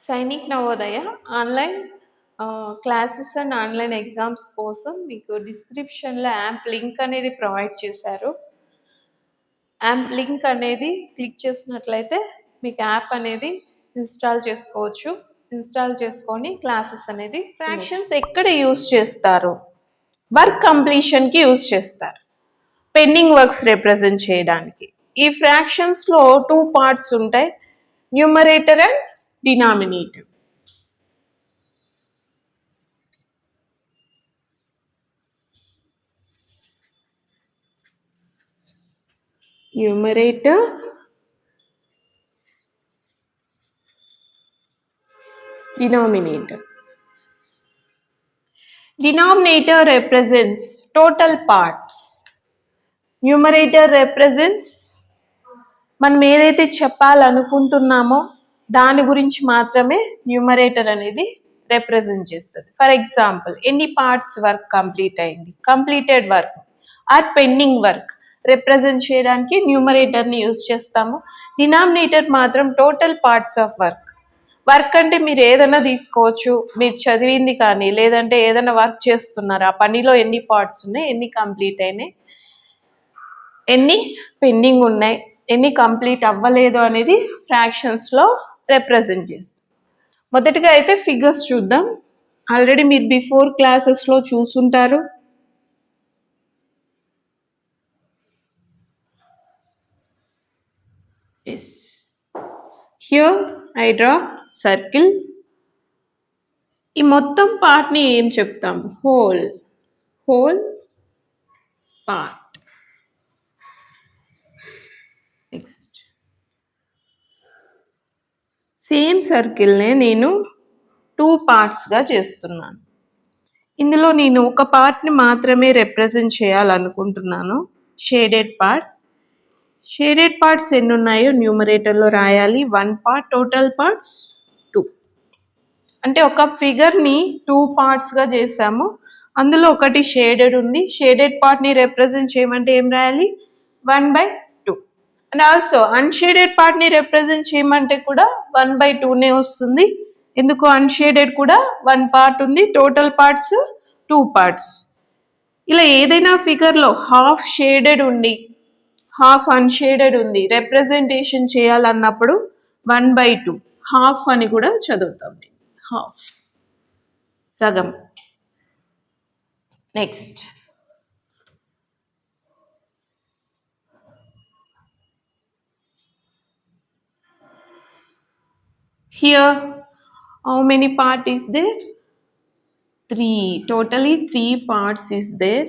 Sainik Navodaya online classes and online exams కోసం మీకు డిస్క్రిప్షన్లో యాప్ లింక్ అనేది ప్రొవైడ్ చేశారు. యాప్ లింక్ అనేది క్లిక్ చేసినట్లయితే మీకు యాప్ అనేది ఇన్స్టాల్ చేసుకోవచ్చు. ఇన్స్టాల్ చేసుకొని క్లాసెస్ అనేది ఫ్రాక్షన్స్ ఎక్కడ యూస్ చేస్తారు? వర్క్ కంప్లీషన్కి యూస్ చేస్తారు. పెండింగ్ వర్క్స్ రిప్రజెంట్ చేయడానికి. ఈ ఫ్రాక్షన్స్లో 2 పార్ట్స్ ఉంటాయి, numerator and denominator. Numerator denominator. Denominator represents total parts. Numerator represents మనం ఏదైతే చెప్పాలనుకుంటున్నామో దాని గురించి మాత్రమే న్యూమరేటర్ అనేది రిప్రజెంట్ చేస్తుంది. ఫర్ ఎగ్జాంపుల్, ఎన్ని పార్ట్స్ వర్క్ కంప్లీట్ అయింది, completed work or pending work represent చేయడానికి న్యూమరేటర్ని యూజ్ చేస్తాము. డినామినేటర్ మాత్రం total parts of work. Work అంటే మీరు ఏదైనా తీసుకోవచ్చు, మీరు చదివింది కానీ, లేదంటే ఏదైనా వర్క్ చేస్తున్నారు, ఆ పనిలో ఎన్ని పార్ట్స్ ఉన్నాయి, ఎన్ని కంప్లీట్ అయినాయి, ఎన్ని పెండింగ్ ఉన్నాయి, ఎన్ని కంప్లీట్ అవ్వలేదు అనేది ఫ్రాక్షన్స్లో రిప్రజెంట్ చేస్తాం. మొదటిగా అయితే ఫిగర్స్ చూద్దాం. ఆల్రెడీ మీరు బిఫోర్ క్లాసెస్లో చూసుంటారు. Here I draw circle. ఈ మొత్తం పార్ట్ని ఏం చెప్తాం? Whole part. నెక్స్ట్ సేమ్ సర్కిల్నే నేను 2 పార్ట్స్గా చేస్తున్నాను. ఇందులో నేను ఒక పార్ట్ని మాత్రమే రిప్రజెంట్ చేయాలనుకుంటున్నాను, షేడెడ్ పార్ట్. షేడెడ్ పార్ట్స్ ఎన్ని ఉన్నాయో న్యూమరేటర్లో రాయాలి. 1 పార్ట్, టోటల్ పార్ట్స్ 2. అంటే ఒక ఫిగర్ని 2 పార్ట్స్గా చేసాము, అందులో ఒకటి షేడెడ్ ఉంది. షేడెడ్ పార్ట్ని రిప్రజెంట్ చేయమంటే ఏం రాయాలి? 1/2. అండ్ ఆల్సో అన్షేడెడ్ పార్ట్ని రిప్రజెంట్ చేయమంటే కూడా 1/2నే వస్తుంది. ఎందుకు? అన్షేడెడ్ కూడా 1 పార్ట్ ఉంది, టోటల్ పార్ట్స్ 2 పార్ట్స్. ఇలా ఏదైనా ఫిగర్లో హాఫ్ షేడెడ్ ఉండి హాఫ్ అన్షేడెడ్ ఉంది, రిప్రజెంటేషన్ చేయాలన్నప్పుడు 1/2 హాఫ్ అని కూడా చదువుతాం. హాఫ్, సగం. Next here how many part is there? 3. Totally 3 parts is there.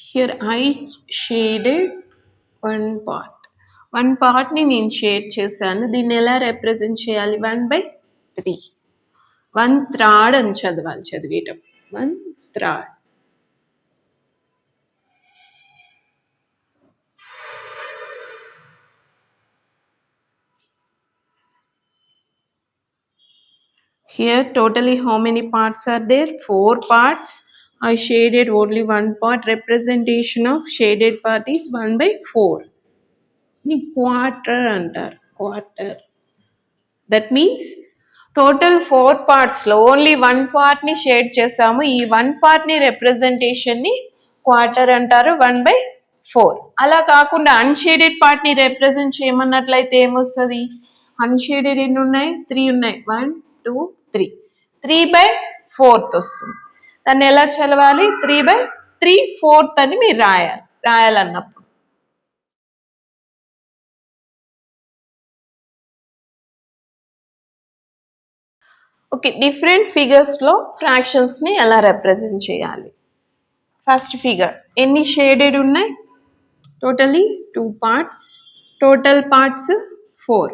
Here I shaded 1 part. 1 పార్ట్ని నేను షేడ్ చేశాను. దీన్ని ఎలా రిప్రజెంట్ చేయాలి? 1/3. 1/3 అని చదవాలి చదివేటప్పుడు. 1/3. Here totally how many parts are there? 4 parts. I shaded only 1 part. Representation of shaded part is 1/4. Quarter antaru. Quarter. That means total 4 partsలో only 1 పార్ట్ని షేడ్ చేసాము. ఈ 1 పార్ట్ని రిప్రజెంటేషన్ని క్వార్టర్ అంటారు, 1/4. అలా కాకుండా అన్షేడెడ్ పార్ట్ని రిప్రజెంట్ చేయమన్నట్లయితే ఏమొస్తుంది? అన్షేడెడ్ ఎన్ని ఉన్నాయి? 3 ఉన్నాయి. 1 2 3. 3/4 వస్తుంది. దాన్ని ఎలా చదవాలి? 3/3/4 అని మీరు రాయాలన్నప్పుడు. ఓకే, డిఫరెంట్ ఫిగర్స్లో ఫ్రాక్షన్స్ని ఎలా రిప్రజెంట్ చేయాలి? ఫస్ట్ ఫిగర్, ఎన్ని షేడెడ్ ఉన్నాయి? Totally 2 parts, total parts 4.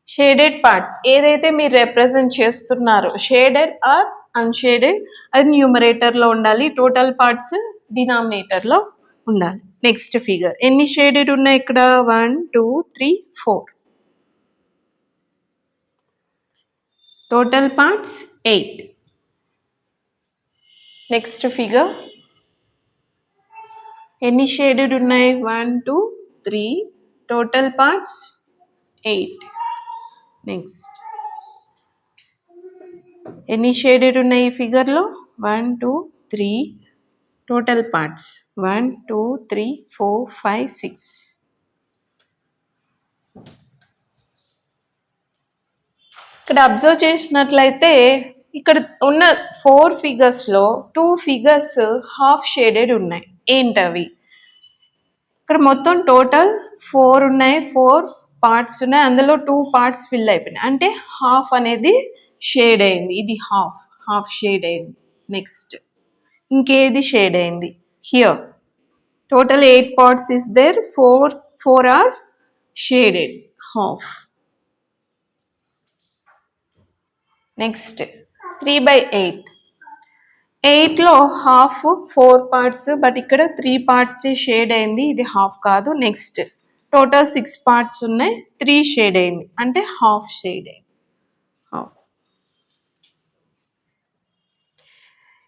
Shaded parts ఏదైతే మీరు రిప్రజెంట్ చేస్తున్నారో, షేడెడ్ ఆర్ అన్షేడెడ్, అది న్యూమరేటర్లో ఉండాలి. టోటల్ పార్ట్స్ డినామినేటర్లో ఉండాలి. నెక్స్ట్ ఫిగర్, ఎన్ని షేడెడ్ ఉన్నాయి ఇక్కడ? 1 2 3 4. Total parts 8. Next figure, ఎన్ని షేడెడ్ ఉన్నాయి? 1 2 3 టోటల్ పార్ట్స్ 8. నెక్స్ట్ ఎన్ని షేడెడ్ ఉన్నాయి ఈ ఫిగర్లో? 1 2 3 టోటల్ పార్ట్స్ 1 2 3 4 5 6. ఇక్కడ అబ్జర్వ్ చేసినట్లయితే ఇక్కడ ఉన్న 4 ఫిగర్స్లో 2 ఫిగర్స్ హాఫ్ షేడెడ్ ఉన్నాయి. ఏంటవి? ఇక్కడ మొత్తం టోటల్ 4 ఉన్నాయి, 4 పార్ట్స్ ఉన్నాయి, అందులో 2 పార్ట్స్ ఫిల్ అయిపోయినాయి, అంటే హాఫ్ అనేది షేడ్ అయింది. ఇది హాఫ్ షేడ్ అయింది. నెక్స్ట్ ఇంకేది షేడ్ అయింది? Here total 8 parts is there, 4 are shaded half. Next 3/8. 8లో హాఫ్ 4 పార్ట్స్, బట్ ఇక్కడ 3 పార్ట్స్ షేడ్ అయింది, ఇది హాఫ్ కాదు. నెక్స్ట్ టోటల్ 6 పార్ట్స్ ఉన్నాయి, 3 షేడ్ అయింది, అంటే హాఫ్ షేడ్ అయింది. హాఫ్.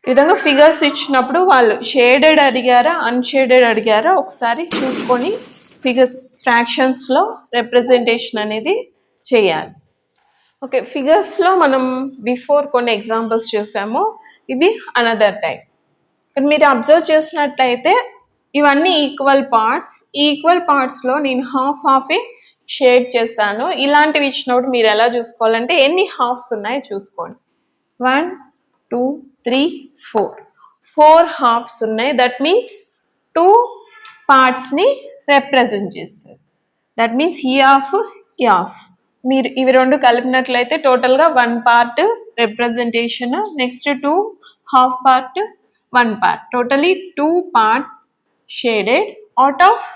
ఈ విధంగా ఫిగర్స్ ఇచ్చినప్పుడు వాళ్ళు షేడెడ్ అడిగారా అన్షేడెడ్ అడిగారా ఒకసారి చూసుకొని ఫిగర్స్ ఫ్రాక్షన్స్లో రిప్రజెంటేషన్ అనేది చేయాలి. ఓకే, ఫిగర్స్లో మనం బిఫోర్ కొన్ని ఎగ్జాంపుల్స్ చూసాము, ఇవి అనదర్ టైప్. ఇక్కడ మీరు అబ్జర్వ్ చేసినట్లయితే ఇవన్నీ ఈక్వల్ పార్ట్స్లో నేను హాఫే షేడ్ చేశాను. ఇలాంటివి ఇచ్చినప్పుడు మీరు ఎలా చూసుకోవాలంటే ఎన్ని హాఫ్స్ ఉన్నాయో చూసుకోండి. 1 2 3 4 హాఫ్స్ ఉన్నాయి. దట్ మీన్స్ 2 పార్ట్స్ని రిప్రజెంట్ చేస్తారు. దట్ మీన్స్ ఈ హాఫ్. మీరు ఇవి రెండు కలిపినట్లయితే టోటల్గా 1 part representation. Next 2 half part, 1 part. Totally 2 parts shaded out of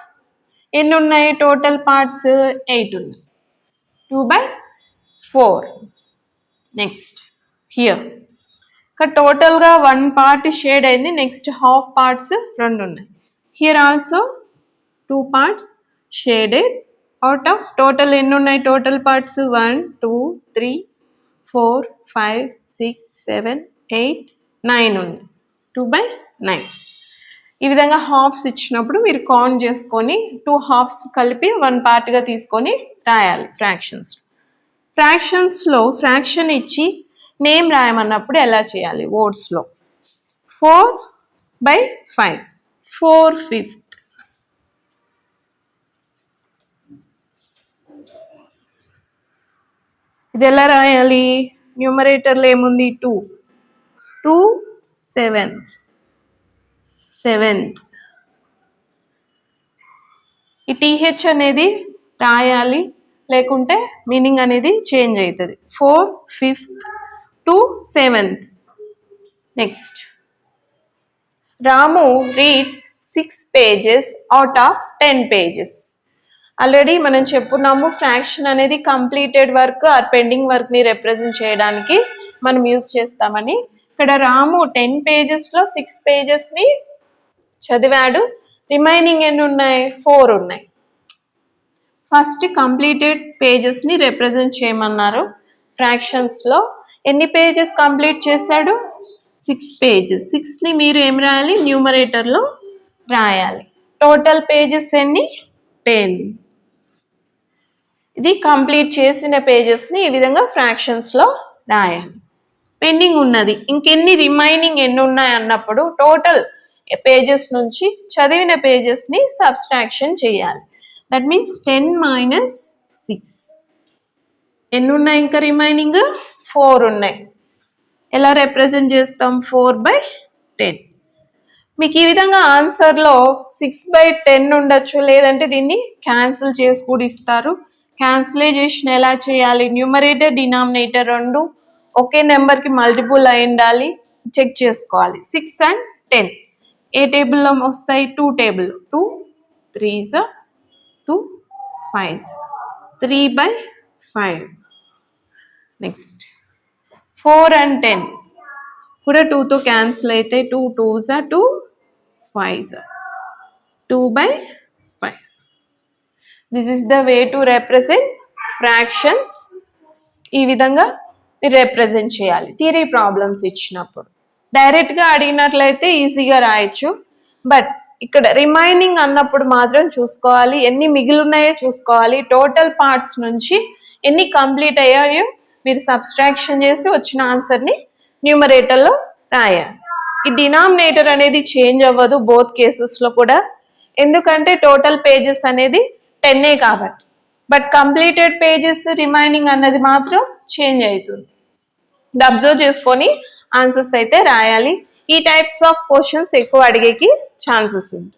ఎన్ని ఉన్నాయి టోటల్ పార్ట్స్? 8 ఉన్నాయి. 2/4. నెక్స్ట్ హియర్ ఇక్కడ టోటల్గా 1 పార్ట్ షేడ్ అయింది. నెక్స్ట్ హాఫ్ పార్ట్స్ 2 ఉన్నాయి. Here also 2 parts shaded out of total ఎన్ని ఉన్నాయి టోటల్ పార్ట్స్? 1 2 3 4 5 6 7 8 9 ఉంది. 2/9. ఈ విధంగా హాఫ్స్ ఇచ్చినప్పుడు మీరు కౌంట్ చేసుకొని 2 హాఫ్స్ కలిపి 1 పార్ట్గా తీసుకొని రాయాలి ఫ్రాక్షన్స్లో ఫ్రాక్షన్ ఇచ్చి నేమ్ రాయమన్నప్పుడు ఎలా చేయాలి? వర్డ్స్లో 4/5 4/5. ఇది ఎలా రాయాలి? న్యూమరేటర్లో ఏముంది? 2 2 7th. ఈ టీహెచ్ అనేది రాయాలి, లేకుంటే మీనింగ్ అనేది చేంజ్ అవుతుంది. 4/5 to 7th. Next Ramu reads 6 pages out of 10 pages. Already మనం చెప్పున్నాము ఫ్రాక్షన్ అనేది కంప్లీటెడ్ వర్క్ ఆర్ పెండింగ్ వర్క్ని రిప్రజెంట్ చేయడానికి మనం యూజ్ చేస్తామని. ఇక్కడ రాము 10 pagesలో 6 pagesని చదివాడు, రిమైనింగ్ ఎన్ని ఉన్నాయి? 4 ఉన్నాయి. ఫస్ట్ కంప్లీటెడ్ పేజెస్ని రిప్రజెంట్ చేయమన్నారు. ఫ్రాక్షన్స్లో ఎన్ని పేజెస్ కంప్లీట్ చేశాడు? 6 pages. 6ని మీరు ఏం రాయాలి? న్యూమరేటర్లో రాయాలి. టోటల్ పేజెస్ ఎన్ని? 10. ఇది కంప్లీట్ చేసిన పేజెస్ని ఈ విధంగా ఫ్రాక్షన్స్లో రాయాలి. పెండింగ్ ఉన్నది ఇంకెన్ని రిమైనింగ్ ఎన్ని ఉన్నాయి అన్నప్పుడు టోటల్ పేజెస్ నుంచి చదివిన పేజెస్ని సబ్స్ట్రాక్షన్ చేయాలి. That means 10 - 6. ఎన్ని ఉన్నాయి ఇంకా రిమైనింగ్? 4 ఉన్నాయి. ఎలా రిప్రజెంట్ చేస్తాం? 4/10. మీకు ఈ విధంగా ఆన్సర్లో 6/10 ఉండొచ్చు, లేదంటే దీన్ని క్యాన్సిల్ చేసి కూడా ఇస్తారు. క్యాన్సిలైజేషన్ ఎలా చేయాలి? న్యూమరేటర్ డినామినేటర్ 2 ఒకే నెంబర్కి మల్టిపుల్ అయి ఉండాలి, చెక్ చేసుకోవాలి. 6 and 10 ఏ టేబుల్లో వస్తాయి? 2 table. 2 3s 2 5s 3/5. Next 4 and 10 కూడా 2తో క్యాన్సిల్ అయితే 2 2s 2 5s 2/5. This is the way to represent fractions. ఈ విధంగా మీరు రిప్రజెంట్ చేయాలి థియరీ ప్రాబ్లమ్స్ ఇచ్చినప్పుడు. డైరెక్ట్గా అడిగినట్లయితే ఈజీగా రాయొచ్చు, బట్ ఇక్కడ రిమైనింగ్ అన్నప్పుడు మాత్రం చూసుకోవాలి, ఎన్ని మిగిలి ఉన్నాయో చూసుకోవాలి. టోటల్ పార్ట్స్ నుంచి ఎన్ని కంప్లీట్ అయ్యాయో మీరు సబ్స్ట్రాక్షన్ చేసి వచ్చిన ఆన్సర్ని న్యూమరేటర్లో రాయాలి. ఈ డినామినేటర్ అనేది చేంజ్ అవ్వదు బోత్ కేసెస్లో కూడా, ఎందుకంటే టోటల్ పేజెస్ అనేది 10 కాబట్టి. బట్ కంప్లీటెడ్ పేజెస్ రిమైనింగ్ అన్నది మాత్రం చేంజ్ అవుతుంది. అబ్జర్వ్ చేసుకొని ఆన్సర్స్ అయితే రాయాలి. ఈ టైప్స్ ఆఫ్ క్వశ్చన్స్ ఎక్కువ అడిగేకి ఛాన్సెస్ ఉంది.